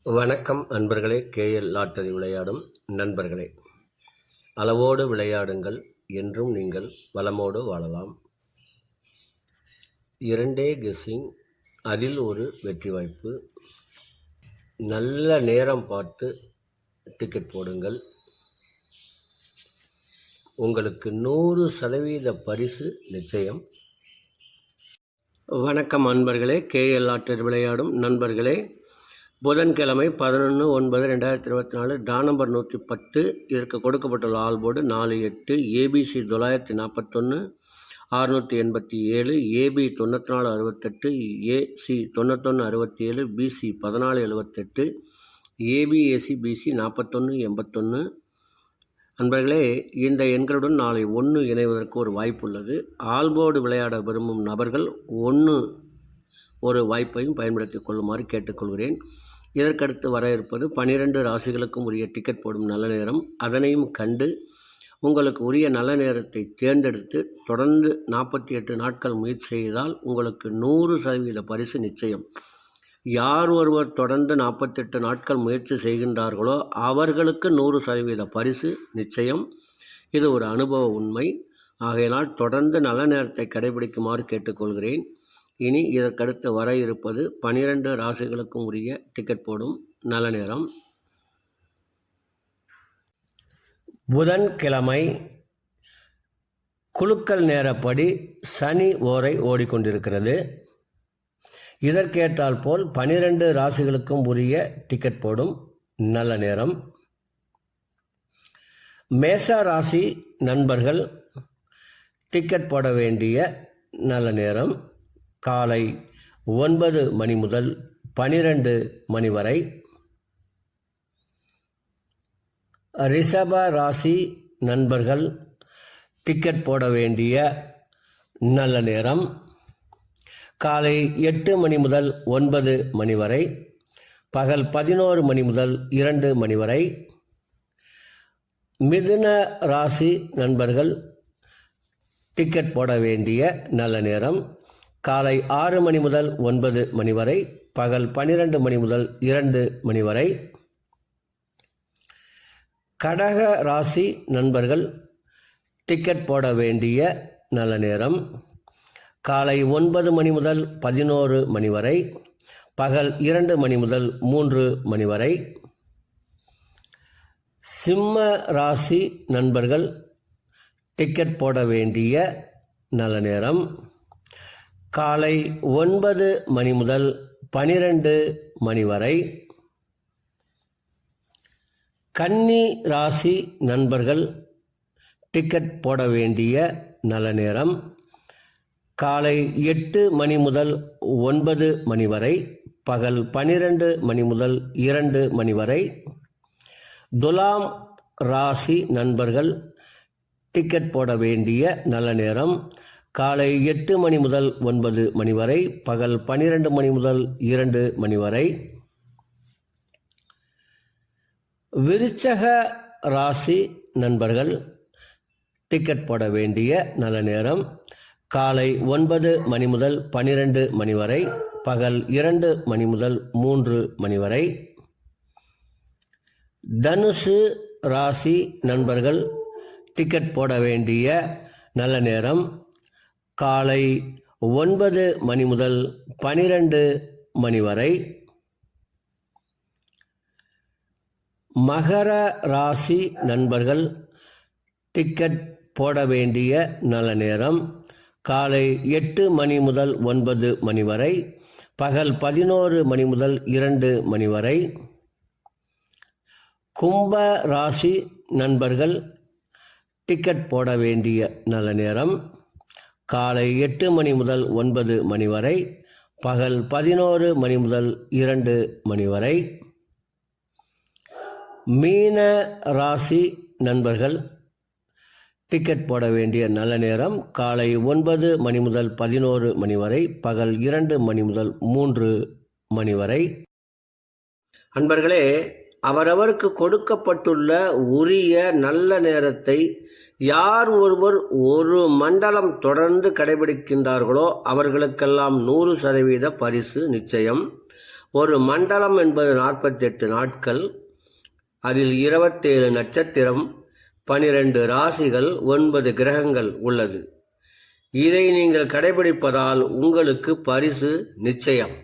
வணக்கம் அன்பர்களே. KL lottery விளையாடும் நண்பர்களே, அளவோடு விளையாடுங்கள், என்றும் நீங்கள் வளமோடு வாழலாம். 2 கெஸ்ஸிங், அதில் ஒரு வெற்றி வாய்ப்பு. நல்ல நேரம் பார்த்து டிக்கெட் போடுங்கள். உங்களுக்கு 100% பரிசு நிச்சயம். வணக்கம் அன்பர்களே. கேஎல் லாட்டரி விளையாடும் நண்பர்களே, புதன்கிழமை 11/9/2024, ட்ரா நம்பர் 110. இதற்கு கொடுக்கப்பட்டுள்ள ஆல் போர்டு 48, ABC 941, 687, AB 9468, AC 9167, BC 1478, AB AC BC 4181. நண்பர்களே, இந்த எண்களுடன் நாளை 1 இணைவதற்கு ஒரு வாய்ப்பு உள்ளது. ஆல் போர்டு விளையாட விரும்பும் நபர்கள் 1 ஒரு வாய்ப்பையும் பயன்படுத்திக் கொள்ளுமாறு கேட்டுக்கொள்கிறேன். இதற்கடுத்து வர இருப்பது 12 ராசிகளுக்கும் உரிய டிக்கெட் போடும் நல்ல நேரம். அதனையும் கண்டு உங்களுக்கு உரிய நல்ல நேரத்தை தேர்ந்தெடுத்து தொடர்ந்து 48 நாட்கள் முயற்சி செய்தால் உங்களுக்கு 100% பரிசு நிச்சயம். யார் ஒருவர் தொடர்ந்து 48 நாட்கள் முயற்சி செய்கின்றார்களோ அவர்களுக்கு 100% பரிசு நிச்சயம். இது ஒரு அனுபவ உண்மை. ஆகையினால் தொடர்ந்து நல்ல நேரத்தை கடைபிடிக்குமாறு கேட்டுக்கொள்கிறேன். இனி இதற்கடுத்து வர இருப்பது 12 ராசிகளுக்கும் உரிய டிக்கெட் போடும் நல்ல நேரம். புதன்கிழமை குலுக்கல் நேரப்படி சனி ஓரை ஓடிக்கொண்டிருக்கிறது. இதற்கேற்றால் போல் 12 ராசிகளுக்கும் உரிய டிக்கெட் போடும் நல்ல நேரம். மேஷ ராசி நண்பர்கள் டிக்கெட் போட வேண்டிய நல்ல நேரம் காலை 9 மணி முதல் 12 மணி வரை. ரிஷப ராசி நண்பர்கள் டிக்கெட் போட வேண்டிய நல்ல நேரம் காலை 8 மணி முதல் 9 மணி வரை, பகல் 11 மணி முதல் 2 மணி வரை. மிதுன ராசி நண்பர்கள் டிக்கெட் போட வேண்டிய நல்ல நேரம் காலை 6 மணி முதல் 9 மணி வரை, பகல் 12 மணி முதல் 2 மணி வரை. கடக ராசி நண்பர்கள் டிக்கெட் போட வேண்டிய நல்ல நேரம் காலை 9 மணி முதல் 11 மணி வரை, பகல் 2 மணி முதல் 3 மணி வரை. சிம்ம ராசி நண்பர்கள் டிக்கெட் போட வேண்டிய நல்ல நேரம் காலை 9 மணி முதல் 12 மணி வரை. கன்னி ராசி நண்பர்கள் டிக்கெட் போட வேண்டிய நல்ல நேரம் காலை 8 மணி முதல் 9 மணி வரை, பகல் 12 மணி முதல் 2 மணி வரை. துலாம் ராசி நண்பர்கள் டிக்கெட் போட வேண்டிய நல்ல நேரம் காலை 8 மணி முதல் 9 மணி வரை, பகல் 12 மணி முதல் 2 மணி வரை. விருச்சக ராசி நண்பர்கள் டிக்கெட் போட வேண்டிய நல்ல நேரம் காலை 9 மணி முதல் 12 மணி வரை, பகல் 2 மணி முதல் 3 மணி வரை. தனுசு ராசி நண்பர்கள் டிக்கெட் போட வேண்டிய நல்ல நேரம் காலை 9 மணி முதல் 12 மணி வரை. மகர ராசி நண்பர்கள் டிக்கெட் போட வேண்டிய நல்ல நேரம் காலை 8 மணி முதல் 9 மணி வரை, பகல் 11 மணி முதல் 2 மணி வரை. கும்ப ராசி நண்பர்கள் டிக்கெட் போட வேண்டிய நல்ல நேரம் காலை 8 மணி முதல் 9 மணி வரை, பகல் 11 மணி முதல் 2 மணி வரை. மீன ராசி நண்பர்கள் டிக்கெட் போட வேண்டிய நல்ல நேரம் காலை 9 மணி முதல் 11 மணி வரை, பகல் 2 மணி முதல் 3 மணி வரை. அன்பர்களே, அவரவருக்கு கொடுக்கப்பட்டுள்ள உரிய நல்ல நேரத்தை யார் ஒருவர் ஒரு மண்டலம் தொடர்ந்து கடைபிடிக்கின்றார்களோ அவர்களுக்கெல்லாம் 100% பரிசு நிச்சயம். ஒரு மண்டலம் என்பது 48 நாட்கள், அதில் 27 நட்சத்திரம், 12 ராசிகள், 9 கிரகங்கள் உள்ளது. இதை நீங்கள் கடைபிடிப்பதால் உங்களுக்கு பரிசு நிச்சயம்.